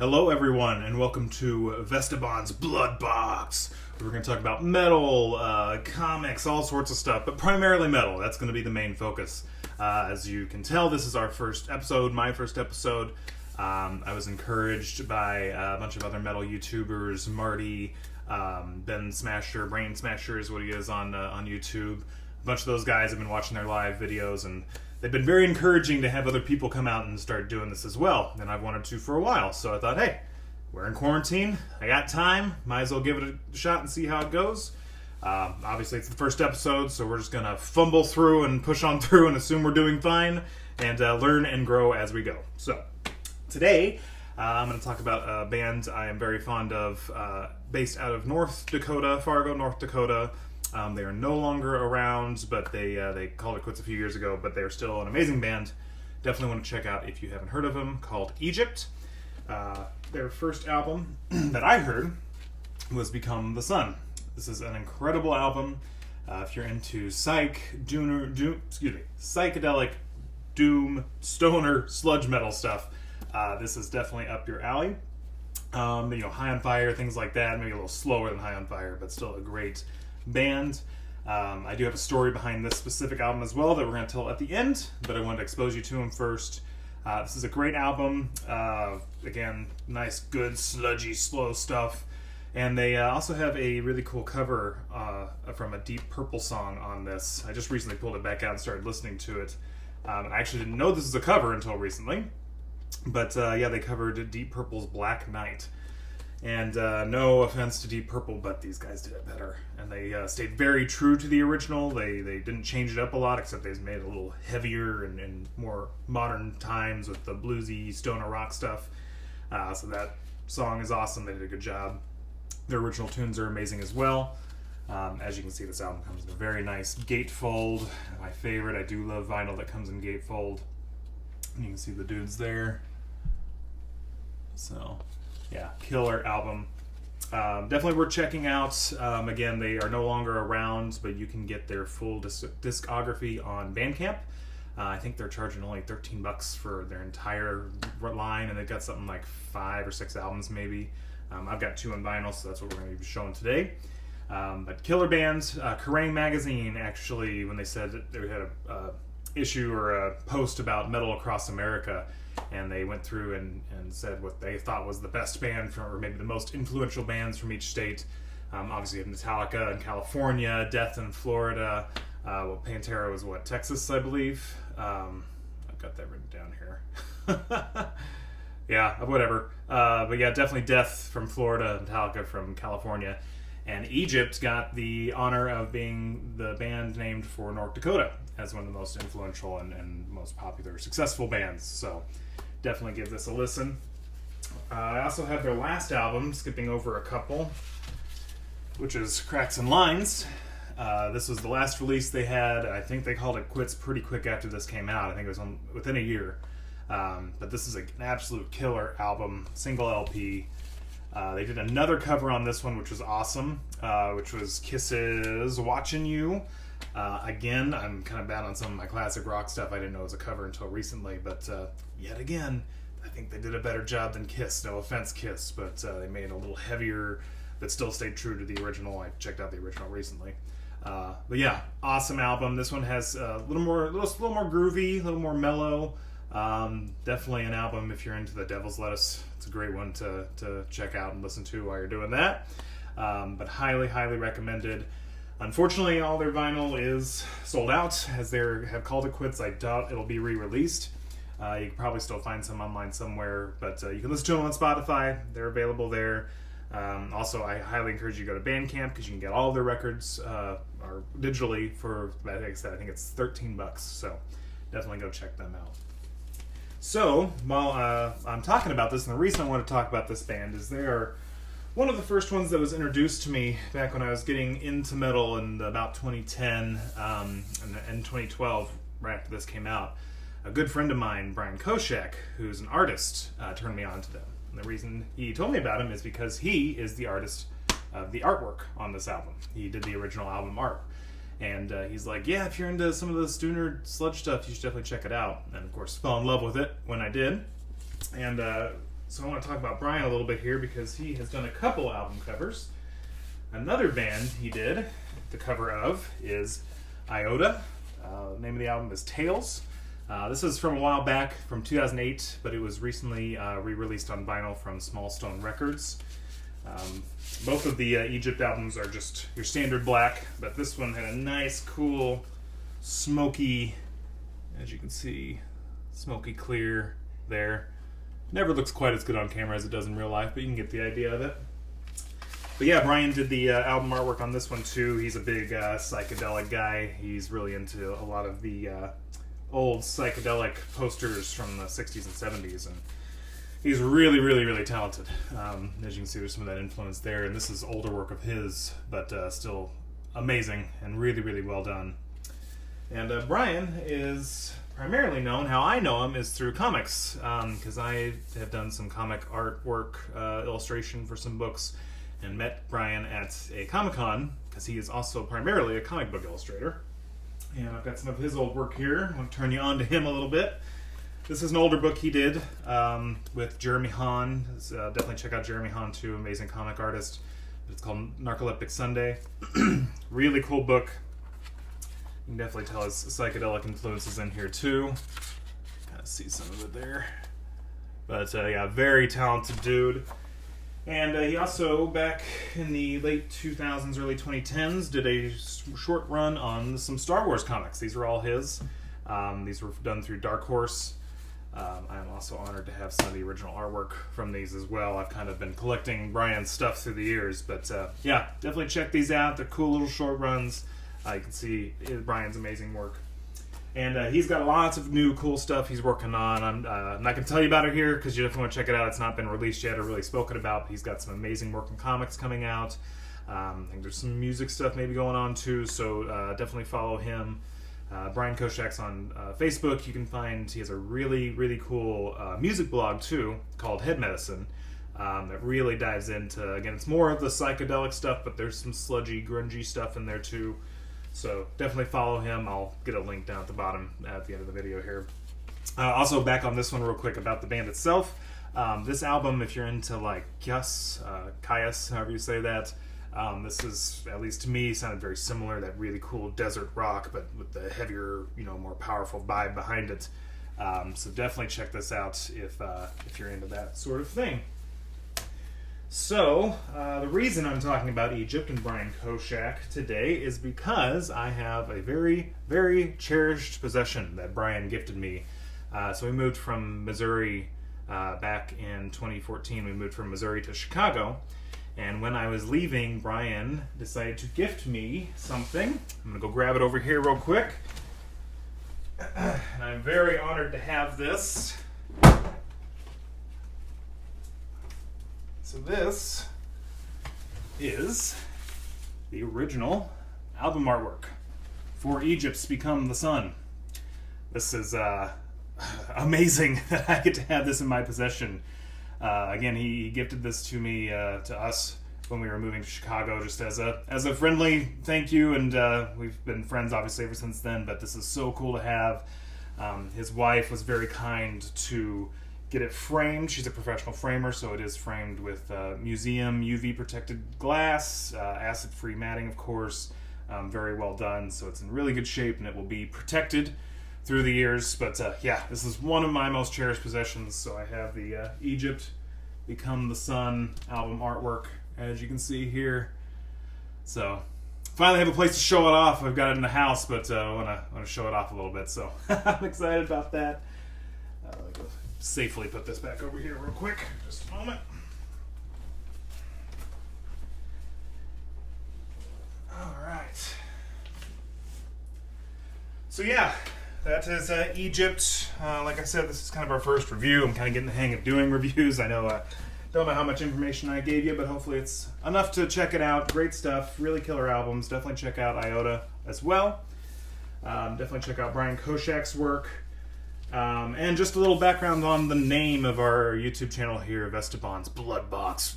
Hello everyone, and welcome to Vesteban's Blood Box. We're going to talk about metal, comics, all sorts of stuff, but primarily metal. That's going to be the main focus. As you can tell, this is our first episode, my first episode. I was encouraged by a bunch of other metal YouTubers, Marty, Ben Smasher, Brain Smasher is what he is on YouTube. A bunch of those guys have been watching their live videos, and they've been very encouraging to have other people come out and start doing this as well. And I've wanted to for a while, so I thought, hey, we're in quarantine, I got time, might as well give it a shot and see how it goes. Obviously it's the first episode, so we're just going to fumble through and push on through and assume we're doing fine, and learn and grow as we go. So, today, I'm going to talk about a band I am very fond of, based out of North Dakota, Fargo, North Dakota. They are no longer around, but they called it quits a few years ago, but they're still an amazing band. Definitely want to check out if you haven't heard of them, called Egypt. Their first album that I heard was Become the Sun. This is an incredible album. If you're into psychedelic, doom, stoner, sludge metal stuff, this is definitely up your alley. High on Fire, things like that, maybe a little slower than High on Fire, but still a great band. I do have a story behind this specific album as well that we're going to tell at the end, but I wanted to expose you to them first. This is a great album. Again, nice, good, sludgy, slow stuff. And they also have a really cool cover from a Deep Purple song on this. I just recently pulled it back out and started listening to it. And I actually didn't know this was a cover until recently. But they covered Deep Purple's Black Knight. And no offense to Deep Purple, but these guys did it better. And they stayed very true to the original. They didn't change it up a lot, except they made it a little heavier and more modern times with the bluesy stoner rock stuff. So that song is awesome. They did a good job. Their original tunes are amazing as well. As you can see, this album comes in a very nice gatefold. My favorite. I do love vinyl that comes in gatefold. You can see the dudes there. So, yeah, killer album. Definitely worth checking out. Again, they are no longer around, but you can get their full discography on Bandcamp. I think they're charging only $13 for their entire line, and they've got something like 5 or 6 albums maybe. I've got 2 on vinyl, so that's what we're going to be showing today. But killer bands. Kerrang! Magazine, actually, when they said that they had a issue or a post about metal across America, and they went through and said what they thought was the best band or maybe the most influential bands from each state. Obviously you have Metallica in California, Death in Florida, Pantera was Texas, I believe. I've got that written down here. Yeah, whatever. But yeah, definitely Death from Florida, Metallica from California. And Egypt got the honor of being the band named for North Dakota as one of the most influential and most popular, successful bands. So definitely give this a listen. I also have their last album, skipping over a couple, which is Cracks and Lines. This was the last release they had. I think they called it quits pretty quick after this came out. I think it was within a year. But this is an absolute killer album, single LP. They did another cover on this one, which was awesome, which was Kiss's Watching You. Again, I'm kind of bad on some of my classic rock stuff. I didn't know it was a cover until recently, but yet again, I think they did a better job than Kiss. No offense, Kiss, but they made it a little heavier, but still stayed true to the original. I checked out the original recently. But yeah, awesome album. This one has a little more groovy, a little more mellow. Definitely an album if you're into the Devil's Lettuce. It's a great one to check out and listen to while you're doing that. But highly, highly recommended. Unfortunately, all their vinyl is sold out, as they have called it quits. I doubt it'll be re-released. You can probably still find some online somewhere, but you can listen to them on Spotify. They're available there. Also, I highly encourage you to go to Bandcamp because you can get all their records or digitally for, like I said, I think it's $13. So definitely go check them out. So, while I'm talking about this, and the reason I want to talk about this band is they are one of the first ones that was introduced to me back when I was getting into metal in about 2010 and 2012, right after this came out. A good friend of mine, Brian Koschak, who's an artist, turned me on to them. And the reason he told me about him is because he is the artist of the artwork on this album. He did the original album art. And he's like, yeah, if you're into some of the stoner sludge stuff, you should definitely check it out. And of course, fell in love with it when I did. And So I want to talk about Brian a little bit here because he has done a couple album covers. Another band he did the cover of is Iota. The name of the album is Tales. This is from a while back, from 2008, but it was recently re-released on vinyl from Small Stone Records. Both of the Egypt albums are just your standard black, but this one had a nice, cool, smoky, as you can see, smoky clear there. Never looks quite as good on camera as it does in real life, but you can get the idea of it. But yeah, Brian did the album artwork on this one too. He's a big psychedelic guy. He's really into a lot of the old psychedelic posters from the 60s and 70s, and he's really, really, really talented. As you can see, there's some of that influence there, and this is older work of his, but still amazing and really, really well done. And Brian is primarily known, how I know him is through comics, because I have done some comic artwork illustration for some books, and met Brian at a Comic-Con, because he is also primarily a comic book illustrator. And I've got some of his old work here. I'm going to turn you on to him a little bit. This is an older book he did with Jeremy Hahn. Definitely check out Jeremy Hahn too, amazing comic artist. It's called Narcoleptic Sunday. Really cool book. You can definitely tell his psychedelic influences in here too. Kind of see some of it there. But yeah, very talented dude. And he also, back in the late 2000s, early 2010s, did a short run on some Star Wars comics. These are all his. These were done through Dark Horse. I'm also honored to have some of the original artwork from these as well. I've kind of been collecting Brian's stuff through the years, but yeah, definitely check these out. They're cool little short runs. You can see Brian's amazing work. And he's got lots of new cool stuff he's working on. I'm not going to tell you about it here because you definitely want to check it out. It's not been released yet or really spoken about. But he's got some amazing work in comics coming out. I think there's some music stuff maybe going on too, so definitely follow him. Brian Koschak's on Facebook. You can find, he has a really, really cool music blog too called Headmedicine that really dives into, again, it's more of the psychedelic stuff, but there's some sludgy, grungy stuff in there too. So definitely follow him. I'll get a link down at the bottom at the end of the video here. Also, back on this one real quick about the band itself. This album, if you're into like Kayas, however you say that, this is, at least to me, sounded very similar. That really cool desert rock, but with the heavier, more powerful vibe behind it. So definitely check this out if you're into that sort of thing. So, the reason I'm talking about Egypt and Brian Koschak today is because I have a very, very cherished possession that Brian gifted me. So we moved from Missouri back in 2014. We moved from Missouri to Chicago. And when I was leaving, Brian decided to gift me something. I'm going to go grab it over here real quick. And I'm very honored to have this. So this is the original album artwork for Egypt's Become the Sun. This is amazing that I get to have this in my possession. Again, he gifted this to me, to us, when we were moving to Chicago, just as a friendly thank you, and we've been friends obviously ever since then, but this is so cool to have. His wife was very kind to get it framed. She's a professional framer, so it is framed with museum UV protected glass, acid-free matting, of course. Very well done, so it's in really good shape and it will be protected through the years. But yeah, this is one of my most cherished possessions. So I have the Egypt Become the Sun album artwork, as you can see here. So finally have a place to show it off. I've got it in the house, but I want to show it off a little bit, so I'm excited about that. Let me go safely put this back over here real quick. Just a moment. All right. So yeah, that is Egypt. Like I said, this is kind of our first review. I'm kind of getting the hang of doing reviews. I know, don't know how much information I gave you, but hopefully it's enough to check it out. Great stuff, really killer albums. Definitely check out Iota as well. Definitely check out Brian Koschak's work. And just a little background on the name of our YouTube channel here, Vesteban's Blood Box.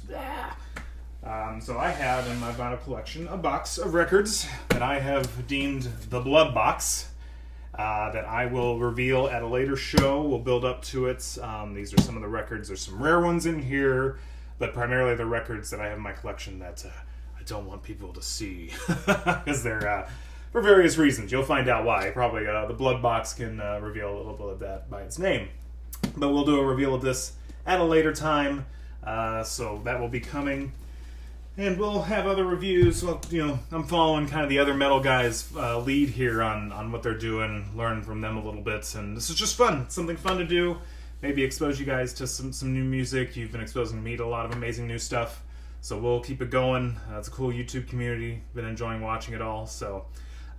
So I have in my vinyl collection a box of records that I have deemed the Blood Box. that I will reveal at a later show. We'll build up to it. These are some of the records. There's some rare ones in here, but primarily the records that I have in my collection that I don't want people to see because they're for various reasons. You'll find out why. Probably the Blood Box can reveal a little bit of that by its name. But we'll do a reveal of this at a later time. So that will be coming. And we'll have other reviews. Well, I'm following kind of the other metal guys' lead here on what they're doing, learn from them a little bit. And this is just fun. It's something fun to do. Maybe expose you guys to some new music. You've been exposing me to a lot of amazing new stuff. So we'll keep it going. It's a cool YouTube community. Been enjoying watching it all. So,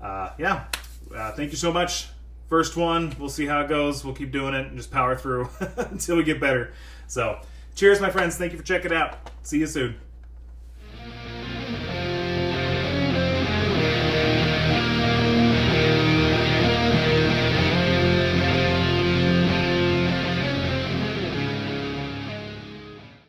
thank you so much. First one. We'll see how it goes. We'll keep doing it and just power through until we get better. So, cheers, my friends. Thank you for checking it out. See you soon.